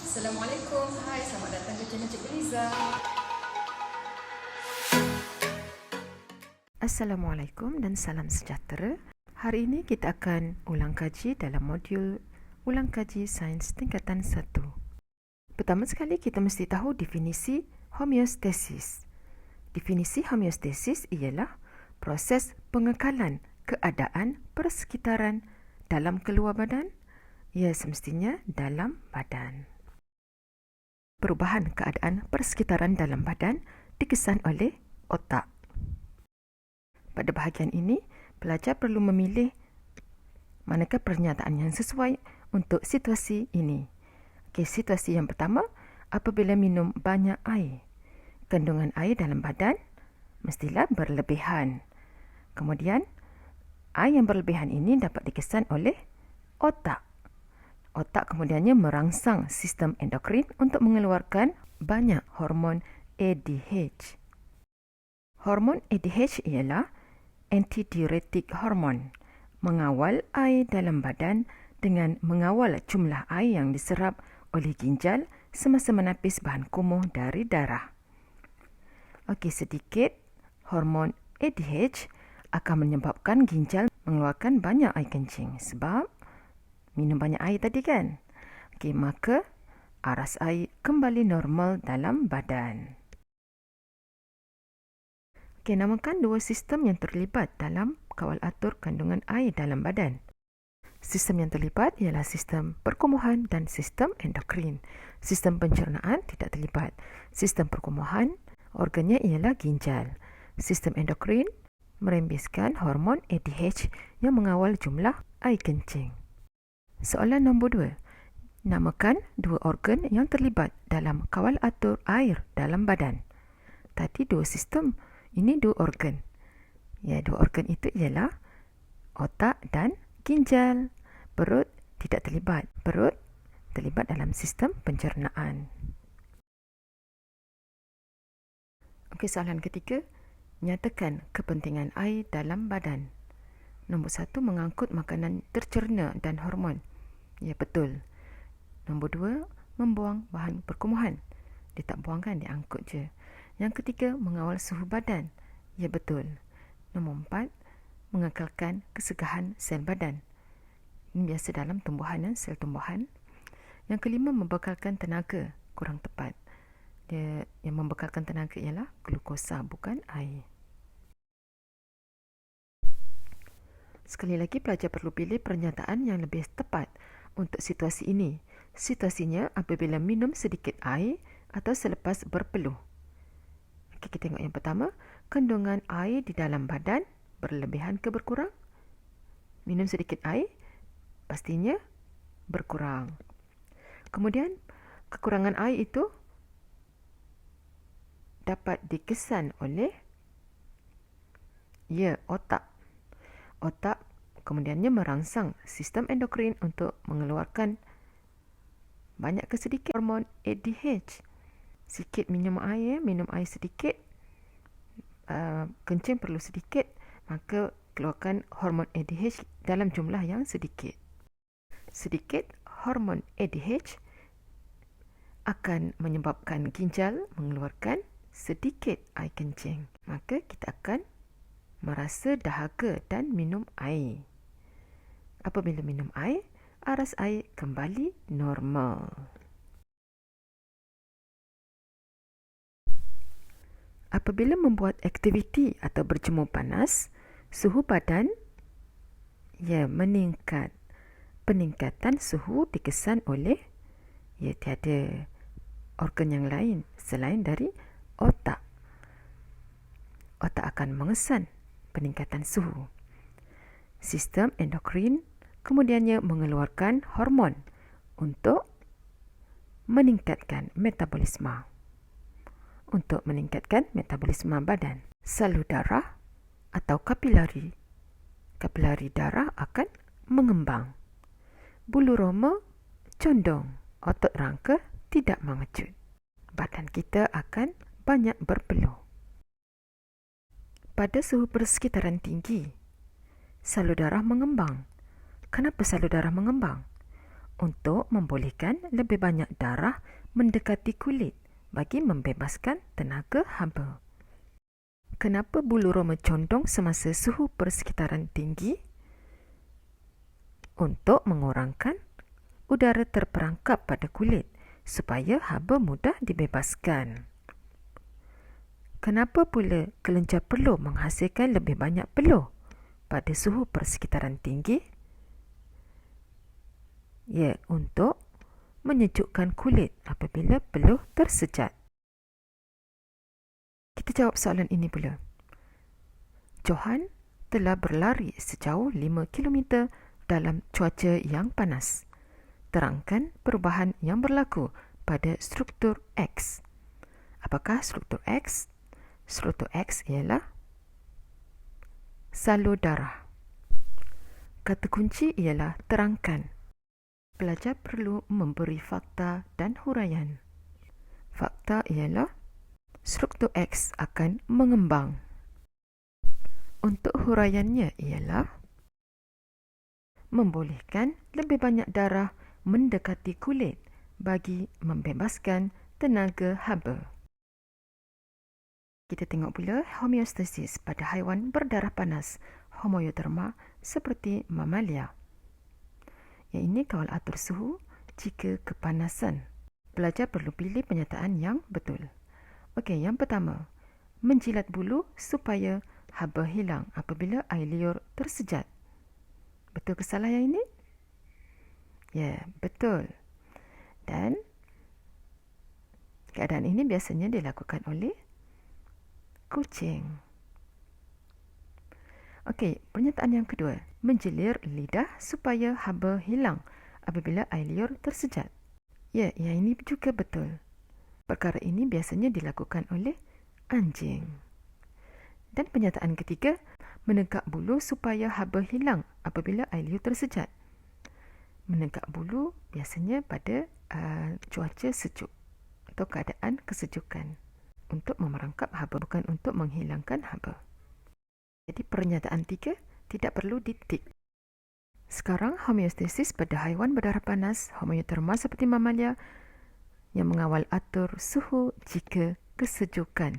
Assalamualaikum. Hai, selamat datang ke channel Cikgu Liza. Assalamualaikum dan salam sejahtera. Hari ini kita akan ulang kaji dalam modul ulang kaji sains tingkatan 1. Pertama sekali kita mesti tahu definisi homeostasis. Definisi homeostasis ialah proses pengekalan keadaan persekitaran dalam keluar badan, ia semestinya dalam badan. Perubahan keadaan persekitaran dalam badan dikesan oleh otak. Pada bahagian ini, pelajar perlu memilih manakah pernyataan yang sesuai untuk situasi ini. Okey, situasi yang pertama, apabila minum banyak air. Kandungan air dalam badan mestilah berlebihan. Kemudian, air yang berlebihan ini dapat dikesan oleh otak. Otak kemudiannya merangsang sistem endokrin untuk mengeluarkan banyak hormon ADH. Hormon ADH ialah antidiuretik hormon, mengawal air dalam badan dengan mengawal jumlah air yang diserap oleh ginjal semasa menapis bahan kumuh dari darah. Okey, sedikit hormon ADH akan menyebabkan ginjal mengeluarkan banyak air kencing sebab minum banyak air tadi kan. Okey, maka aras air kembali normal dalam badan. Okey, namakan dua sistem yang terlibat dalam kawal atur kandungan air dalam badan. Sistem yang terlibat ialah sistem perkumuhan dan sistem endokrin. Sistem pencernaan tidak terlibat. Sistem perkumuhan, organnya ialah ginjal. Sistem endokrin merembeskan hormon ADH yang mengawal jumlah air kencing. Soalan nombor 2. Namakan dua organ yang terlibat dalam kawal atur air dalam badan. Tadi dua sistem, ini dua organ. Ya, dua organ itu ialah otak dan ginjal. Perut tidak terlibat. Perut terlibat dalam sistem pencernaan. Okey, soalan ketiga. Nyatakan kepentingan air dalam badan. Nombor 1, mengangkut makanan tercerna dan hormon. Ya, betul. Nombor 2, membuang bahan perkumuhan. Dia tak buang kan, dia angkut je. Yang ketiga, mengawal suhu badan. Ya, betul. Nombor 4, mengekalkan kesegahan sel badan. Ini biasa dalam tumbuhan dan sel tumbuhan. Yang kelima, membekalkan tenaga. Kurang tepat. Dia yang membekalkan tenaga ialah glukosa, bukan air. Sekali lagi, pelajar perlu pilih pernyataan yang lebih tepat untuk situasi ini. Situasinya apabila minum sedikit air atau selepas berpeluh. Okay, kita tengok yang pertama. Kandungan air di dalam badan berlebihan ke berkurang? Minum sedikit air, pastinya berkurang. Kemudian, kekurangan air itu dapat dikesan oleh otak. Otak kemudiannya merangsang sistem endokrin untuk mengeluarkan banyak ke sedikit hormon ADH. Sikit minum air sedikit, kencing perlu sedikit, maka keluarkan hormon ADH dalam jumlah yang sedikit. Sedikit hormon ADH akan menyebabkan ginjal mengeluarkan sedikit air kencing. Maka kita akan merasa dahaga dan minum air. Apabila minum air, aras air kembali normal. Apabila membuat aktiviti atau berjemur panas, suhu badan meningkat. Peningkatan suhu dikesan oleh tiada organ yang lain selain dari otak. Otak akan mengesan peningkatan suhu. Sistem endokrin kemudiannya mengeluarkan hormon untuk meningkatkan metabolisme. Untuk meningkatkan metabolisme badan. Salur darah atau kapilari darah akan mengembang. Bulu roma condong, otot rangka tidak mengecut. Badan kita akan banyak berpeluh. Pada suhu persekitaran tinggi, salur darah mengembang. Kenapa salur darah mengembang? untuk membolehkan lebih banyak darah mendekati kulit bagi membebaskan tenaga haba. Kenapa bulu roma condong semasa suhu persekitaran tinggi? Untuk mengurangkan udara terperangkap pada kulit supaya haba mudah dibebaskan. Kenapa pula kelenjar peluh menghasilkan lebih banyak peluh pada suhu persekitaran tinggi? Ya, untuk menyejukkan kulit apabila peluh tersejat. Kita jawab soalan ini pula. Johan telah berlari sejauh 5 km dalam cuaca yang panas. Terangkan perubahan yang berlaku pada struktur X. Apakah struktur X? Struktur X ialah salur darah. Kata kunci ialah terangkan. Pelajar perlu memberi fakta dan huraian. Fakta ialah struktur X akan mengembang. Untuk huraiannya ialah membolehkan lebih banyak darah mendekati kulit bagi membebaskan tenaga haba. Kita tengok pula homeostasis pada haiwan berdarah panas, homeoterma seperti mamalia. Yang ini kawal atur suhu jika kepanasan. Pelajar perlu pilih penyataan yang betul. Okey, yang pertama, menjilat bulu supaya haba hilang apabila air liur tersejat. Betul ke salah yang ini? Ya, betul. Dan keadaan ini biasanya dilakukan oleh kucing. Okey, pernyataan yang kedua, menjelir lidah supaya haba hilang apabila air liur tersejat. Ya, yang ini juga betul. Perkara ini biasanya dilakukan oleh anjing. Dan pernyataan ketiga, menegak bulu supaya haba hilang apabila air liur tersejat. Menegak bulu biasanya pada cuaca sejuk atau keadaan kesejukan untuk memerangkap haba, bukan untuk menghilangkan haba. Jadi pernyataan 3 tidak perlu ditik. Sekarang homeostasis pada haiwan berdarah panas, homeoterma seperti mamalia yang mengawal atur suhu jika kesejukan.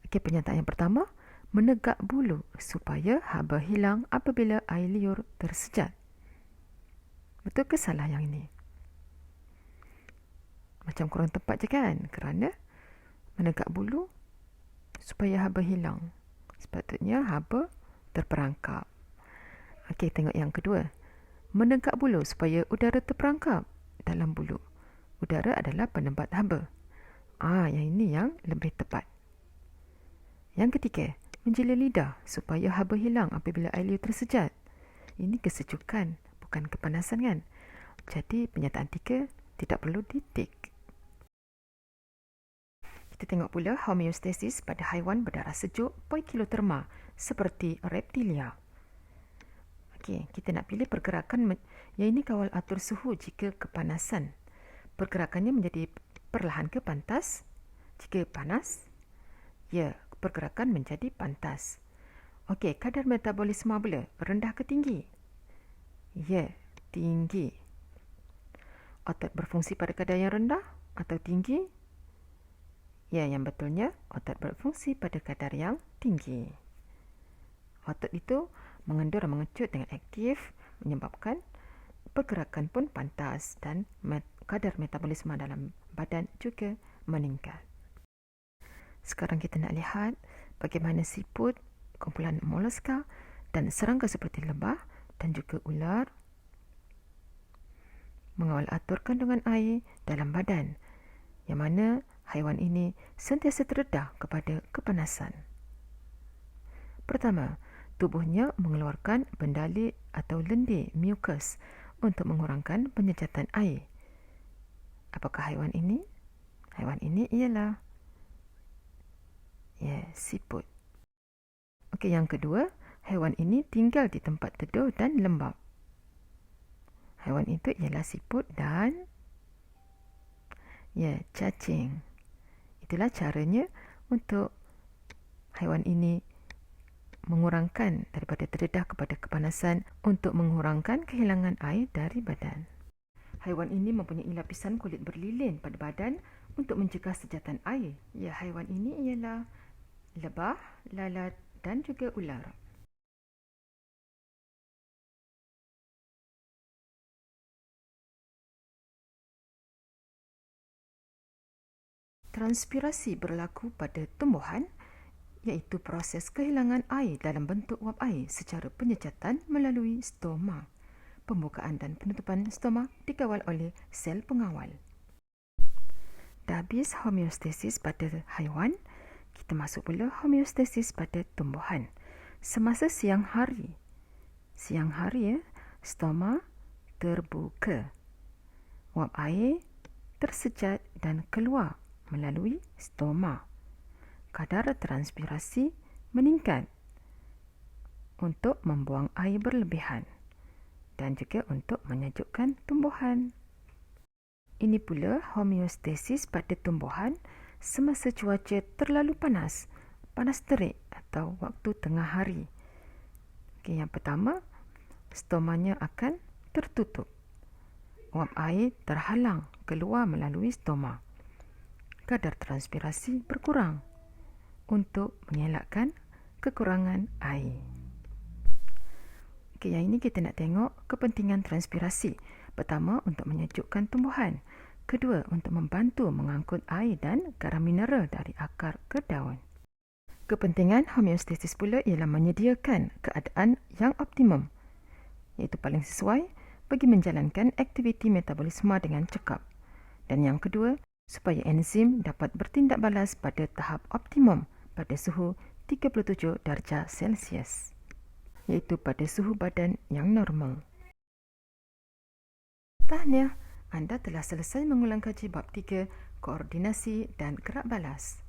Okey, pernyataan yang pertama, menegak bulu supaya haba hilang apabila air liur tersejat. Betul ke salah yang ini? Macam kurang tepat je kan? Kerana menegak bulu supaya haba hilang. Sepatutnya haba terperangkap. Okey, tengok yang kedua. Menegak bulu supaya udara terperangkap dalam bulu. Udara adalah penebat haba. Yang ini yang lebih tepat. Yang ketiga, menjelir lidah supaya haba hilang apabila air liur tersejat. Ini kesejukan, bukan kepanasan kan? Jadi pernyataan 3 tidak perlu ditik. Kita tengok pula homeostasis pada haiwan berdarah sejuk poikiloterma seperti reptilia. Okey, kita nak pilih pergerakan yang ini kawal atur suhu jika kepanasan. Pergerakannya menjadi perlahan ke pantas. Jika panas, ya, pergerakan menjadi pantas. Okey, kadar metabolisme pula rendah ke tinggi? Ya, tinggi. Otot berfungsi pada kadar yang rendah atau tinggi? Ya, yang betulnya otot berfungsi pada kadar yang tinggi. Otot itu mengendur dan mengecut dengan aktif menyebabkan pergerakan pun pantas dan kadar metabolisme dalam badan juga meningkat. Sekarang kita nak lihat bagaimana siput, kumpulan moluska dan serangga seperti lebah dan juga ular mengawal atur kandungan air dalam badan, yang mana haiwan ini sentiasa terdedah kepada kepanasan. Pertama, tubuhnya mengeluarkan bendali atau lendir mukus untuk mengurangkan penyejatan air. Apakah haiwan ini? Haiwan ini ialah siput. Okey, yang kedua, haiwan ini tinggal di tempat teduh dan lembap. Haiwan itu ialah siput dan cacing. Itulah caranya untuk haiwan ini mengurangkan daripada terdedah kepada kepanasan untuk mengurangkan kehilangan air dari badan. Haiwan ini mempunyai lapisan kulit berlilin pada badan untuk mencegah sejatan air. Ya, haiwan ini ialah lebah, lalat dan juga ular. Transpirasi berlaku pada tumbuhan, iaitu proses kehilangan air dalam bentuk wap air secara penyecatan melalui stoma. Pembukaan dan penutupan stoma dikawal oleh sel pengawal. Dah habis homeostasis pada haiwan, kita masuk pula homeostasis pada tumbuhan. Semasa siang hari, stoma terbuka. Wap air tersecat dan keluar melalui stoma. Kadar transpirasi meningkat untuk membuang air berlebihan dan juga untuk menyejukkan tumbuhan. Ini pula homeostasis pada tumbuhan semasa cuaca terlalu panas terik atau waktu tengah hari. Yang pertama, stomanya akan tertutup. Wap air terhalang keluar melalui stoma. Kadar transpirasi berkurang untuk mengelakkan kekurangan air. Yang ini kita nak tengok kepentingan transpirasi. Pertama, untuk menyejukkan tumbuhan. Kedua, untuk membantu mengangkut air dan garam mineral dari akar ke daun. Kepentingan homeostasis pula ialah menyediakan keadaan yang optimum, iaitu paling sesuai bagi menjalankan aktiviti metabolisme dengan cekap. Dan yang kedua, supaya enzim dapat bertindak balas pada tahap optimum pada suhu 37 darjah Celsius, iaitu pada suhu badan yang normal. Tahniah, anda telah selesai mengulang kaji bab 3, koordinasi dan gerak balas.